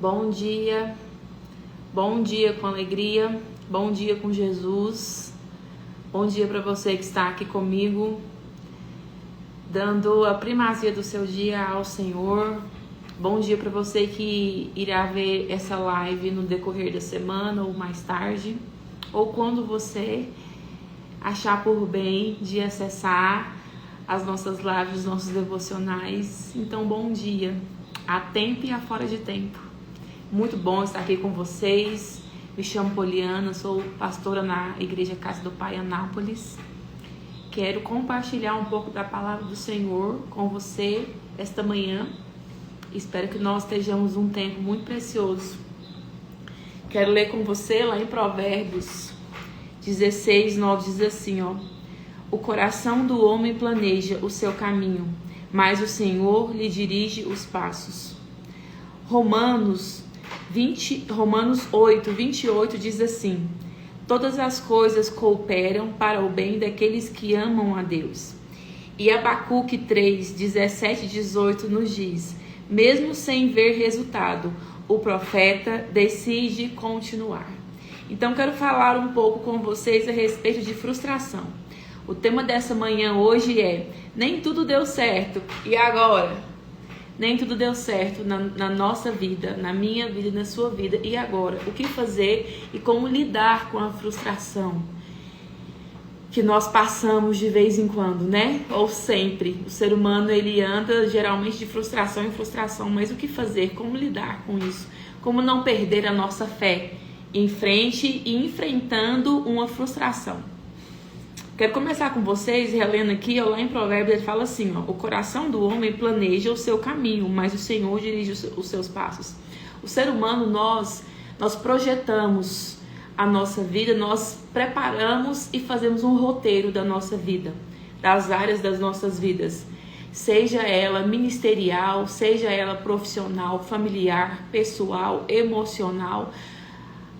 Bom dia com alegria, bom dia com Jesus, bom dia para você que está aqui comigo, dando a primazia do seu dia ao Senhor. Bom dia para você que irá ver essa live no decorrer da semana ou mais tarde, ou quando você achar por bem de acessar as nossas lives, os nossos devocionais. Então, bom dia, a tempo e a fora de tempo. Muito bom estar aqui com vocês. Me chamo Poliana, sou pastora na Igreja Casa do Pai, Anápolis. Quero compartilhar um pouco da palavra do Senhor com você esta manhã. Espero que nós estejamos um tempo muito precioso. Quero ler com você lá em Provérbios 16:9, diz assim, o coração do homem planeja o seu caminho, mas o Senhor lhe dirige os passos. Romanos 8:28 diz assim, todas as coisas cooperam para o bem daqueles que amam a Deus. E Abacuque 3:17-18 nos diz, mesmo sem ver resultado, o profeta decide continuar. Então quero falar um pouco com vocês a respeito de frustração. O tema dessa manhã hoje é, nem tudo deu certo, e agora? Nem tudo deu certo na nossa vida, na minha vida e na sua vida, e agora? O que fazer e como lidar com a frustração que nós passamos de vez em quando, né? Ou sempre. O ser humano, ele anda geralmente de frustração em frustração, mas o que fazer? Como lidar com isso? Como não perder a nossa fé em frente e enfrentando uma frustração? Quero começar com vocês, relendo aqui, lá em Provérbios, ele fala assim, o coração do homem planeja o seu caminho, mas o Senhor dirige os seus passos. O ser humano, nós projetamos a nossa vida, nós preparamos e fazemos um roteiro da nossa vida, das áreas das nossas vidas, seja ela ministerial, seja ela profissional, familiar, pessoal, emocional.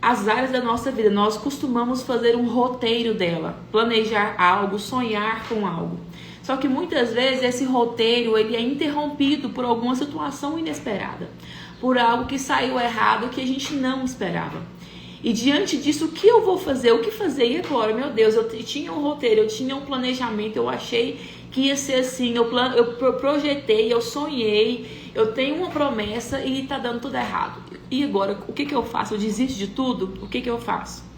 As áreas da nossa vida, nós costumamos fazer um roteiro dela, planejar algo, sonhar com algo. Só que muitas vezes esse roteiro ele é interrompido por alguma situação inesperada, por algo que saiu errado que a gente não esperava. E diante disso, o que eu vou fazer? O que fazer? E agora? Meu Deus, eu tinha um roteiro, eu tinha um planejamento, eu achei que ia ser assim, eu projetei, eu sonhei, eu tenho uma promessa e tá dando tudo errado. E agora, o que eu faço? Eu desisto de tudo? O que eu faço?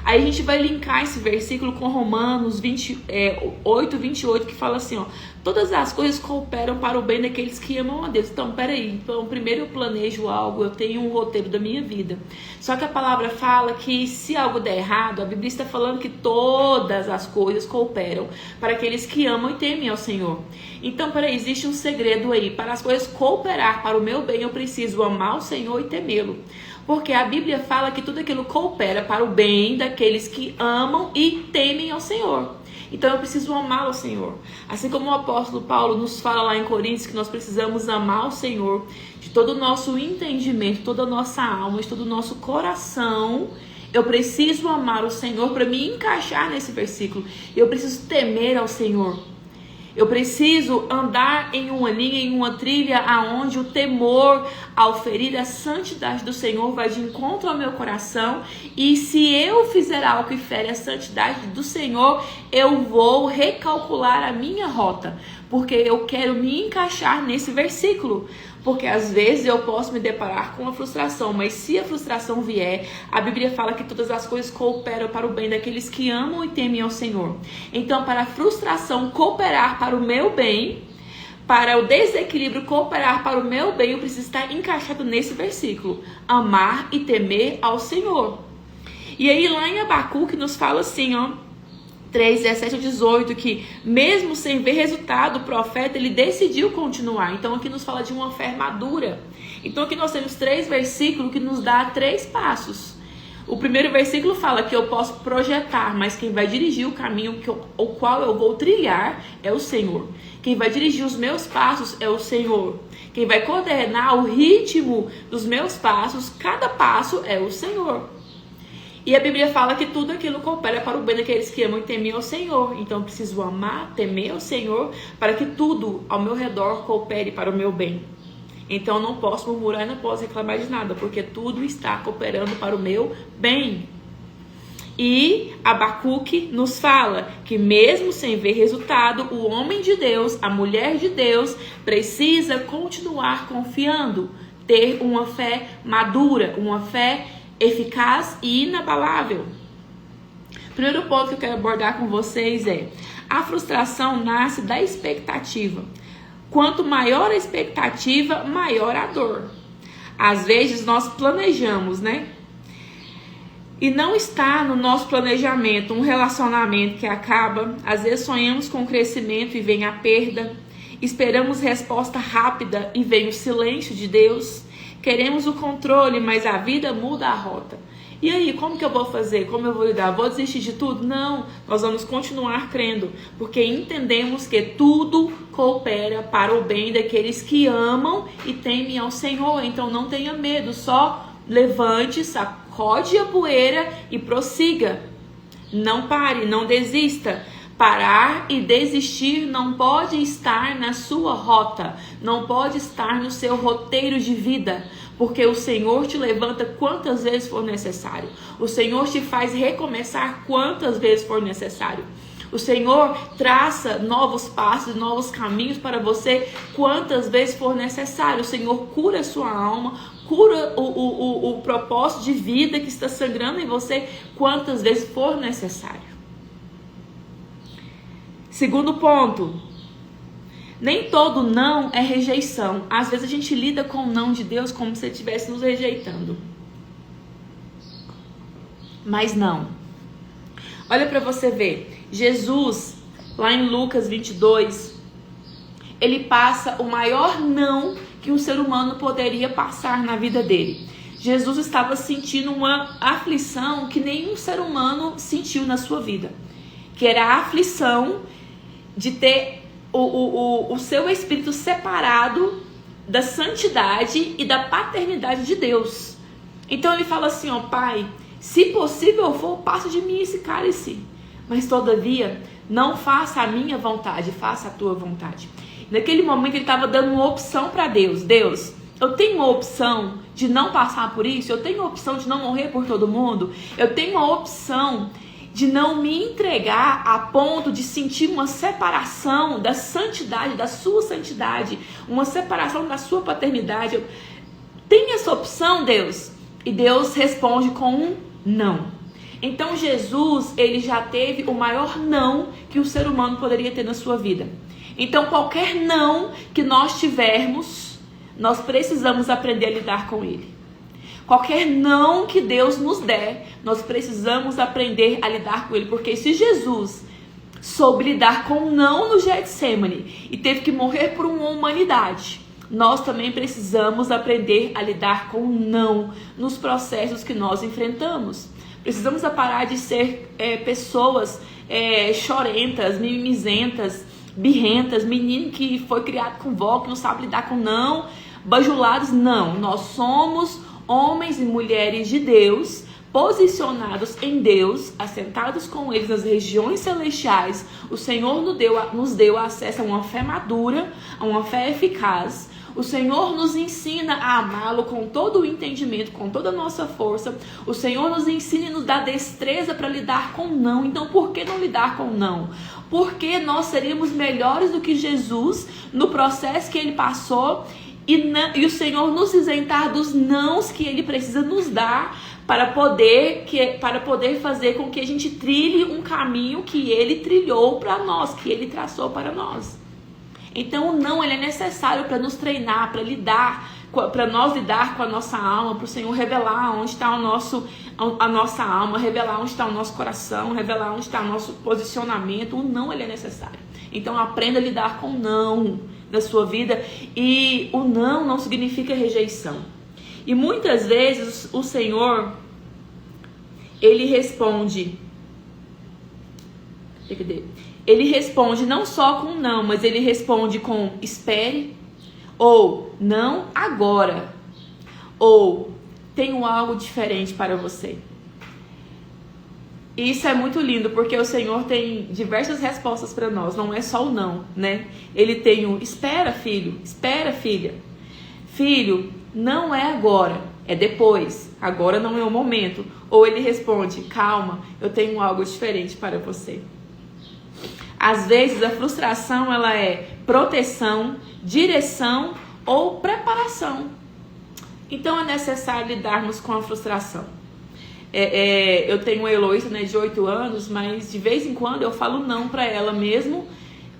Aí a gente vai linkar esse versículo com Romanos 8:28, que fala assim, todas as coisas cooperam para o bem daqueles que amam a Deus. Então, peraí, então primeiro eu planejo algo, eu tenho um roteiro da minha vida. Só que a palavra fala que se algo der errado, a Bíblia está falando que todas as coisas cooperam para aqueles que amam e temem ao Senhor. Então, peraí, existe um segredo aí. Para as coisas cooperar para o meu bem, eu preciso amar o Senhor e temê-lo. Porque a Bíblia fala que tudo aquilo coopera para o bem daqueles que amam e temem ao Senhor. Então eu preciso amar o Senhor. Assim como o apóstolo Paulo nos fala lá em Coríntios que nós precisamos amar o Senhor de todo o nosso entendimento, toda a nossa alma, de todo o nosso coração. Eu preciso amar o Senhor para me encaixar nesse versículo. Eu preciso temer ao Senhor. Eu preciso andar em uma linha, em uma trilha aonde o temor ao ferir a santidade do Senhor vai de encontro ao meu coração. E se eu fizer algo que fere a santidade do Senhor, eu vou recalcular a minha rota. Porque eu quero me encaixar nesse versículo. Porque às vezes eu posso me deparar com uma frustração, mas se a frustração vier, a Bíblia fala que todas as coisas cooperam para o bem daqueles que amam e temem ao Senhor. Então, para a frustração cooperar para o meu bem, para o desequilíbrio cooperar para o meu bem, eu preciso estar encaixado nesse versículo. Amar e temer ao Senhor. E aí lá em Abacuque nos fala assim, 3:17-18, que mesmo sem ver resultado, o profeta ele decidiu continuar. Então aqui nos fala de uma fé madura. Então aqui nós temos 3 versículos que nos dá 3 passos. O primeiro versículo fala que eu posso projetar, mas quem vai dirigir o caminho o qual eu vou trilhar é o Senhor. Quem vai dirigir os meus passos é o Senhor. Quem vai coordenar o ritmo dos meus passos, cada passo é o Senhor. E a Bíblia fala que tudo aquilo coopera para o bem daqueles que amam e temem ao Senhor. Então eu preciso amar, temer ao Senhor, para que tudo ao meu redor coopere para o meu bem. Então eu não posso murmurar e não posso reclamar de nada, porque tudo está cooperando para o meu bem. E Abacuque nos fala que mesmo sem ver resultado, o homem de Deus, a mulher de Deus, precisa continuar confiando, ter uma fé madura, uma fé eficaz e inabalável. Primeiro ponto que eu quero abordar com vocês é: a frustração nasce da expectativa. Quanto maior a expectativa, maior a dor. Às vezes nós planejamos, né? E não está no nosso planejamento um relacionamento que acaba. Às vezes sonhamos com crescimento e vem a perda. Esperamos resposta rápida e vem o silêncio de Deus. Queremos o controle, mas a vida muda a rota. E aí, como que eu vou fazer? Como eu vou lidar? Vou desistir de tudo? Não, nós vamos continuar crendo, porque entendemos que tudo coopera para o bem daqueles que amam e temem ao Senhor. Então não tenha medo, só levante, sacode a poeira e prossiga. Não pare, não desista. Parar e desistir não pode estar na sua rota, não pode estar no seu roteiro de vida, porque o Senhor te levanta quantas vezes for necessário. O Senhor te faz recomeçar quantas vezes for necessário. O Senhor traça novos passos, novos caminhos para você quantas vezes for necessário. O Senhor cura a sua alma, cura o propósito de vida que está sangrando em você quantas vezes for necessário. Segundo ponto, nem todo não é rejeição. Às vezes a gente lida com o não de Deus como se ele estivesse nos rejeitando. Mas não. Olha para você ver. Jesus, lá em Lucas 22, ele passa o maior não que um ser humano poderia passar na vida dele. Jesus estava sentindo uma aflição que nenhum ser humano sentiu na sua vida. Que era a aflição de ter o seu espírito separado da santidade e da paternidade de Deus. Então ele fala assim, ó: Pai, se possível for, passa de mim esse cálice, mas todavia não faça a minha vontade, faça a tua vontade. Naquele momento ele estava dando uma opção para Deus. Deus, eu tenho uma opção de não passar por isso, eu tenho a opção de não morrer por todo mundo, eu tenho a opção de não me entregar a ponto de sentir uma separação da santidade, da sua santidade, uma separação da sua paternidade. Tem essa opção, Deus? E Deus responde com um não. Então Jesus, ele já teve o maior não que o ser humano poderia ter na sua vida. Então qualquer não que nós tivermos, nós precisamos aprender a lidar com ele. Qualquer não que Deus nos der, nós precisamos aprender a lidar com ele. Porque se Jesus soube lidar com não no Getsemane e teve que morrer por uma humanidade, nós também precisamos aprender a lidar com não nos processos que nós enfrentamos. Precisamos parar de ser pessoas chorentas, mimizentas, birrentas, menino que foi criado com vó, que não sabe lidar com não, bajulados. Não, nós somos homens e mulheres de Deus, posicionados em Deus, assentados com eles nas regiões celestiais. O Senhor nos deu acesso a uma fé madura, a uma fé eficaz. O Senhor nos ensina a amá-lo com todo o entendimento, com toda a nossa força. O Senhor nos ensina e nos dá destreza para lidar com não. Então, por que não lidar com não? Porque nós seríamos melhores do que Jesus no processo que ele passou. E o Senhor nos isentar dos nãos que ele precisa nos dar para poder fazer com que a gente trilhe um caminho que ele trilhou para nós, que ele traçou para nós. Então o não, ele é necessário para nos treinar, para nós lidar com a nossa alma, para o Senhor revelar onde está a nossa alma, revelar onde está o nosso coração, revelar onde está o nosso posicionamento. O não, ele é necessário. Então aprenda a lidar com o não da sua vida. E o não significa rejeição. E muitas vezes o Senhor, ele responde não só com não, mas ele responde com espere, ou não agora, ou tenho algo diferente para você. E isso é muito lindo, porque o Senhor tem diversas respostas para nós, não é só o não, né? Ele tem o espera, filho, espera, filha. filho, não é agora, é depois, agora não é o momento. Ou ele responde, calma, eu tenho algo diferente para você. Às vezes a frustração ela é proteção, direção ou preparação. Então é necessário lidarmos com a frustração. Eu tenho uma Heloísa, né, de 8 anos, mas de vez em quando eu falo não para ela mesmo,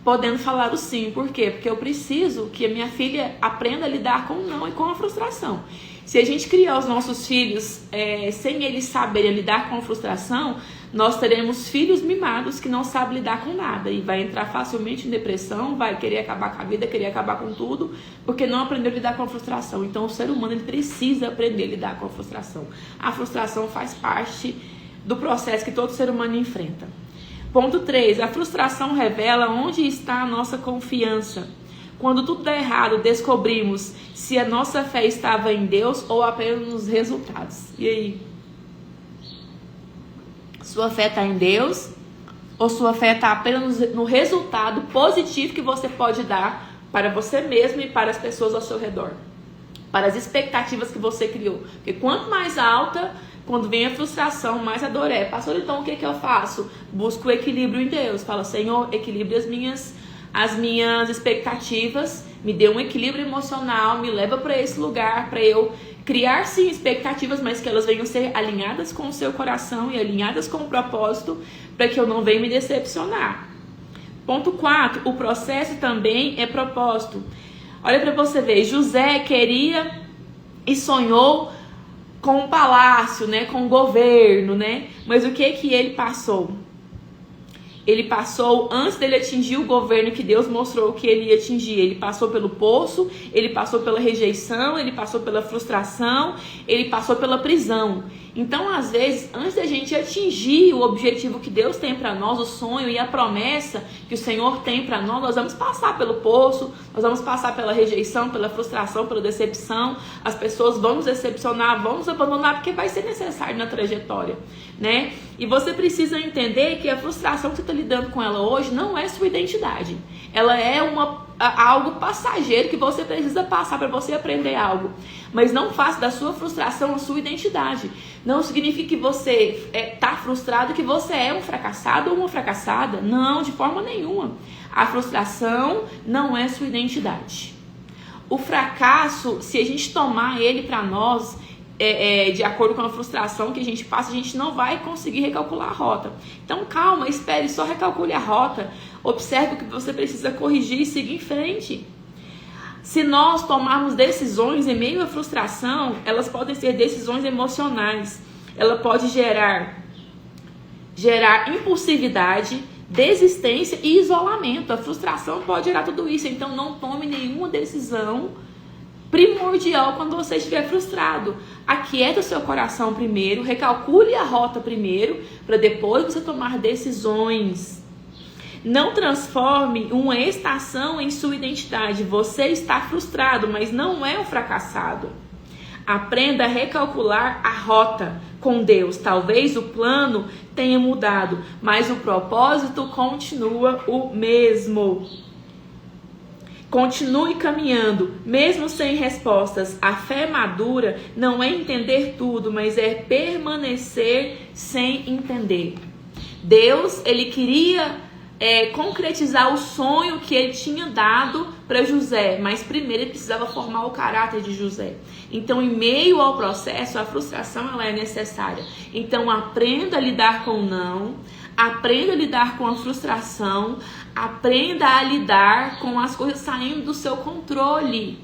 podendo falar o sim. Por quê? Porque eu preciso que a minha filha aprenda a lidar com o não e com a frustração. Se a gente criar os nossos filhos sem eles saberem lidar com a frustração, nós teremos filhos mimados que não sabem lidar com nada e vai entrar facilmente em depressão, vai querer acabar com a vida, querer acabar com tudo, porque não aprendeu a lidar com a frustração. Então o ser humano ele precisa aprender a lidar com a frustração. A frustração faz parte do processo que todo ser humano enfrenta. Ponto 3. A frustração revela onde está a nossa confiança. Quando tudo dá errado, descobrimos se a nossa fé estava em Deus ou apenas nos resultados. E aí? Sua fé está em Deus ou sua fé está apenas no resultado positivo que você pode dar para você mesmo e para as pessoas ao seu redor? Para as expectativas que você criou. Porque quanto mais alta, quando vem a frustração, mais a dor é. Pastor, então o que eu faço? Busco o equilíbrio em Deus. Fala, Senhor, equilibre as minhas expectativas, me dê um equilíbrio emocional, me leva para esse lugar, para eu criar sim expectativas, mas que elas venham ser alinhadas com o seu coração e alinhadas com o propósito, para que eu não venha me decepcionar. Ponto 4, o processo também é propósito. Olha para você ver, José queria e sonhou com um palácio, né, com um governo, né? Mas o que ele passou? Ele passou, antes dele atingir o governo que Deus mostrou que ele ia atingir, ele passou pelo poço, ele passou pela rejeição, ele passou pela frustração, ele passou pela prisão. Então, às vezes, antes da gente atingir o objetivo que Deus tem para nós, o sonho e a promessa que o Senhor tem para nós vamos passar pelo poço, nós vamos passar pela rejeição, pela frustração, pela decepção. As pessoas vão nos decepcionar, vão nos abandonar, porque vai ser necessário na trajetória, né? E você precisa entender que a frustração que você está lidando com ela hoje não é sua identidade. Ela é algo passageiro que você precisa passar para você aprender algo. Mas não faça da sua frustração a sua identidade. Não significa que você está frustrado, que você é um fracassado ou uma fracassada. Não, de forma nenhuma. A frustração não é sua identidade. O fracasso, se a gente tomar ele para nós, de acordo com a frustração que a gente passa, a gente não vai conseguir recalcular a rota. Então calma, espere, só recalcule a rota, observe o que você precisa corrigir e seguir em frente. Se nós tomarmos decisões em meio à frustração, elas podem ser decisões emocionais. Ela pode gerar impulsividade, desistência e isolamento. A frustração pode gerar tudo isso, então não tome nenhuma decisão primordial quando você estiver frustrado. Aquieta o seu coração primeiro, recalcule a rota primeiro, para depois você tomar decisões. Não transforme uma estação em sua identidade. Você está frustrado, mas não é um fracassado. Aprenda a recalcular a rota com Deus. Talvez o plano tenha mudado, mas o propósito continua o mesmo. Continue caminhando, mesmo sem respostas. A fé madura não é entender tudo, mas é permanecer sem entender. Deus, ele queria concretizar o sonho que ele tinha dado para José, mas primeiro ele precisava formar o caráter de José. Então, em meio ao processo, a frustração ela é necessária. Então, aprenda a lidar com o não, aprenda a lidar com a frustração, aprenda a lidar com as coisas saindo do seu controle.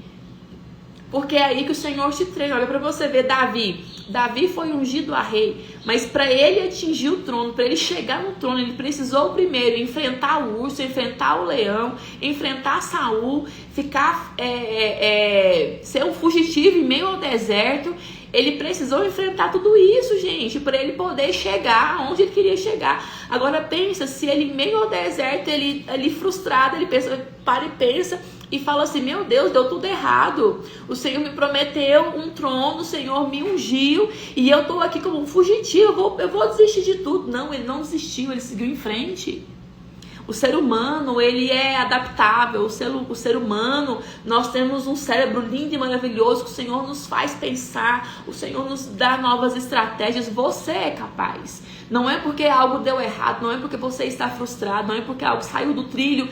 Porque é aí que o Senhor te treina. Olha para você ver Davi. Davi foi ungido a rei, mas para ele atingir o trono, para ele chegar no trono, ele precisou primeiro enfrentar o urso, enfrentar o leão, enfrentar Saul, ser um fugitivo em meio ao deserto. Ele precisou enfrentar tudo isso, gente, para ele poder chegar onde ele queria chegar. Agora pensa, se ele em meio ao deserto, ele frustrado, ele para e pensa e fala assim, meu Deus, deu tudo errado. O Senhor me prometeu um trono, o Senhor me ungiu e eu tô aqui como um fugitivo, eu vou desistir de tudo. Não, ele não desistiu, ele seguiu em frente. O ser humano, ele é adaptável. O ser humano, nós temos um cérebro lindo e maravilhoso que o Senhor nos faz pensar. O Senhor nos dá novas estratégias. Você é capaz. Não é porque algo deu errado, não é porque você está frustrado, não é porque algo saiu do trilho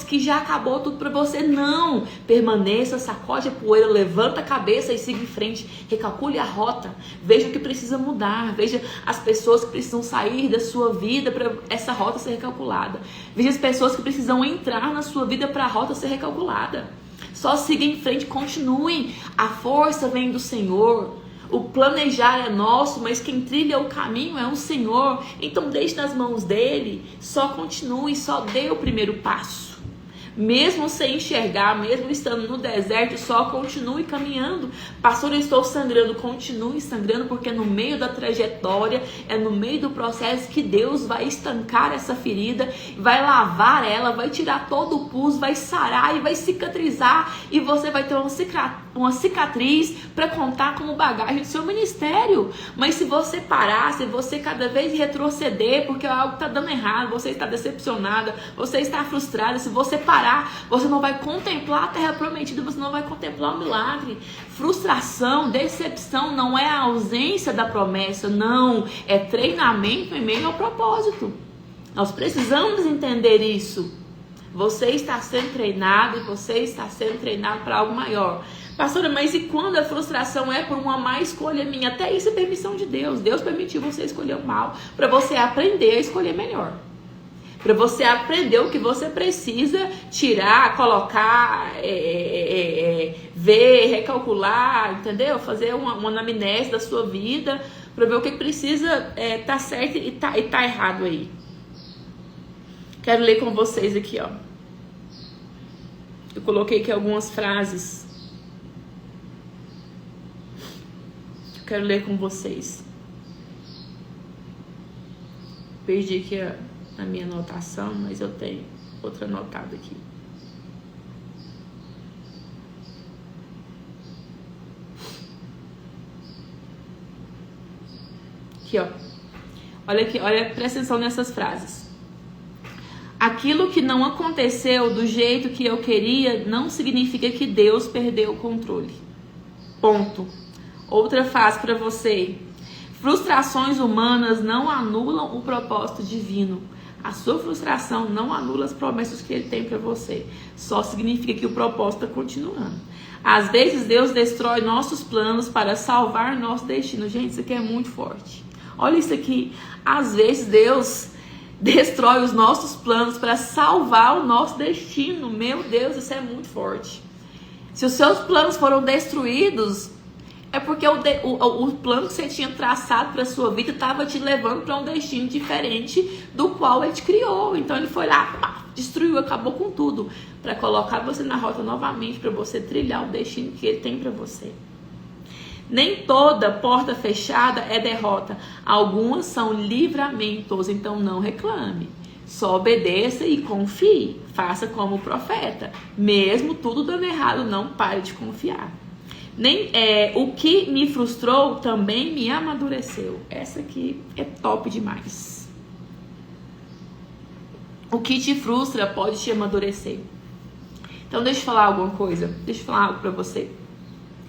que já acabou tudo para você. Não. Permaneça, sacode a poeira, levanta a cabeça e siga em frente. Recalcule a rota. Veja o que precisa mudar. Veja as pessoas que precisam sair da sua vida para essa rota ser recalculada. Veja as pessoas que precisam entrar na sua vida para a rota ser recalculada. Só siga em frente, continue. A força vem do Senhor. O planejar é nosso, mas quem trilha o caminho é o Senhor. Então deixe nas mãos dele, só continue, só dê o primeiro passo. Mesmo sem enxergar, mesmo estando no deserto, só continue caminhando. Pastor, eu estou sangrando, continue sangrando, porque é no meio da trajetória, é no meio do processo que Deus vai estancar essa ferida, vai lavar ela, vai tirar todo o pus, vai sarar e vai cicatrizar, e você vai ter uma cicatriz para contar como bagagem do seu ministério. Mas se você parar, se você cada vez retroceder, porque algo está dando errado, você está decepcionada, você está frustrada, se você parar, você não vai contemplar a terra prometida, você não vai contemplar o milagre. Frustração, decepção não é a ausência da promessa, não, é treinamento em meio ao propósito. Nós precisamos entender isso. Você está sendo treinado e você está sendo treinado para algo maior. Pastora, mas e quando a frustração é por uma má escolha minha? Até isso é permissão de Deus. Deus permitiu você escolher o mal para você aprender a escolher melhor. Para você aprender o que você precisa tirar, colocar, ver, recalcular, entendeu? Fazer uma anamnese da sua vida para ver o que precisa tá certo e tá errado aí. Quero ler com vocês aqui, ó. Eu coloquei aqui algumas frases. Quero ler com vocês. Perdi aqui a minha anotação, mas eu tenho outra anotada aqui. Aqui, ó. Olha aqui, olha, presta atenção nessas frases. Aquilo que não aconteceu do jeito que eu queria não significa que Deus perdeu o controle. Ponto. Outra frase para você. Frustrações humanas não anulam o propósito divino. A sua frustração não anula as promessas que ele tem para você. Só significa que o propósito está continuando. Às vezes Deus destrói nossos planos para salvar nosso destino. Gente, isso aqui é muito forte. Olha isso aqui. Às vezes Deus destrói os nossos planos para salvar o nosso destino. Meu Deus, isso é muito forte. Se os seus planos foram destruídos, é porque o plano que você tinha traçado para a sua vida estava te levando para um destino diferente do qual ele te criou. Então ele foi lá, pá, destruiu, acabou com tudo, para colocar você na rota novamente, para você trilhar o destino que ele tem para você. Nem toda porta fechada é derrota. Algumas são livramentos, então não reclame. Só obedeça e confie. Faça como o profeta. Mesmo tudo dando errado, não pare de confiar. O que me frustrou também me amadureceu. Essa aqui é top demais. O que te frustra pode te amadurecer. Então deixa eu falar alguma coisa. Deixa eu falar algo pra você.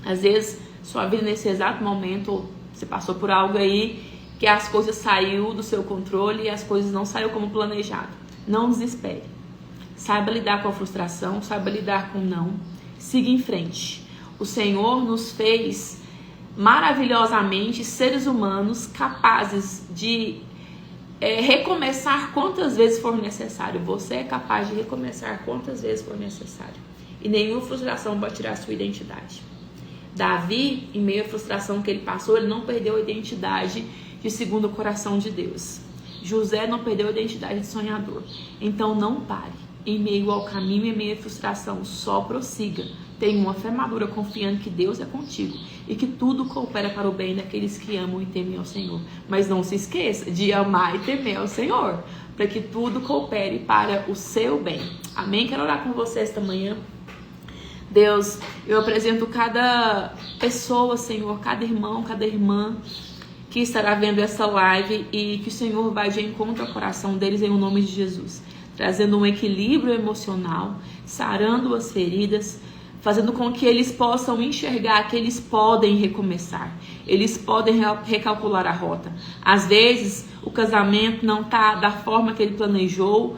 Às vezes, sua vida nesse exato momento, você passou por algo aí que as coisas saíram do seu controle e as coisas não saíram como planejado. Não desespere. Saiba lidar com a frustração, saiba lidar com o não. Siga em frente. O Senhor nos fez maravilhosamente seres humanos capazes de recomeçar quantas vezes for necessário. Você é capaz de recomeçar quantas vezes for necessário. E nenhuma frustração vai tirar a sua identidade. Davi, em meio à frustração que ele passou, ele não perdeu a identidade de segundo o coração de Deus. José não perdeu a identidade de sonhador. Então não pare. Em meio ao caminho, em meio à frustração, só prossiga. Tenha uma fé madura confiando que Deus é contigo e que tudo coopera para o bem daqueles que amam e temem ao Senhor. Mas não se esqueça de amar e temer ao Senhor, para que tudo coopere para o seu bem. Amém? Quero orar com você esta manhã. Deus, eu apresento cada pessoa, Senhor, cada irmão, cada irmã que estará vendo essa live e que o Senhor vai de encontro ao coração deles em nome de Jesus. trazendo um equilíbrio emocional, sarando as feridas, fazendo com que eles possam enxergar que eles podem recomeçar, eles podem recalcular a rota. Às vezes, o casamento não está da forma que ele planejou,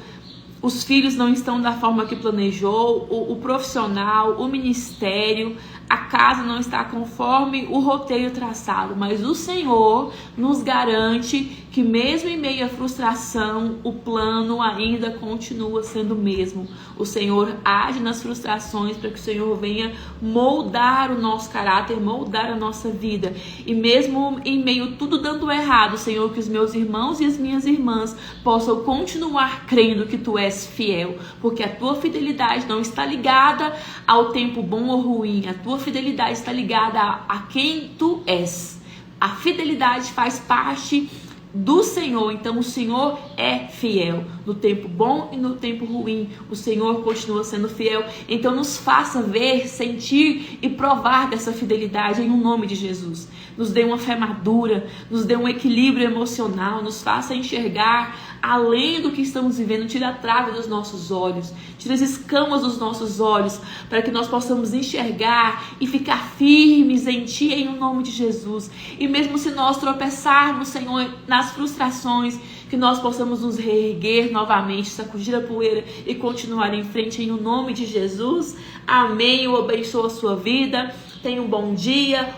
os filhos não estão da forma que planejou, o profissional, o ministério, a casa não está conforme o roteiro traçado, mas o Senhor nos garante que mesmo em meio à frustração, o plano ainda continua sendo o mesmo. O Senhor age nas frustrações para que o Senhor venha moldar o nosso caráter, moldar a nossa vida. E mesmo em meio tudo dando errado, Senhor, que os meus irmãos e as minhas irmãs possam continuar crendo que Tu és fiel, porque a Tua fidelidade não está ligada ao tempo bom ou ruim, a Tua fidelidade está ligada a quem Tu és. A fidelidade faz parte do Senhor, então o Senhor é fiel no tempo bom e no tempo ruim. O Senhor continua sendo fiel, então nos faça ver, sentir e provar dessa fidelidade em nome de Jesus. Nos dê uma fé madura, nos dê um equilíbrio emocional, nos faça enxergar além do que estamos vivendo. Tira a trave dos nossos olhos, tira as escamas dos nossos olhos, para que nós possamos enxergar e ficar firmes em Ti, em nome de Jesus. E mesmo se nós tropeçarmos, Senhor, nas frustrações, que nós possamos nos reerguer novamente, sacudir a poeira e continuar em frente em nome de Jesus. Amém. Eu abençoo a sua vida. Tenha um bom dia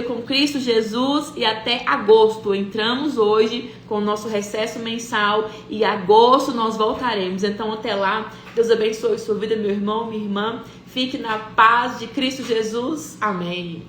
com Cristo Jesus, e até agosto. Entramos hoje com o nosso recesso mensal e em agosto nós voltaremos. Então até lá, Deus abençoe a sua vida, meu irmão, minha irmã. Fique na paz de Cristo Jesus. Amém.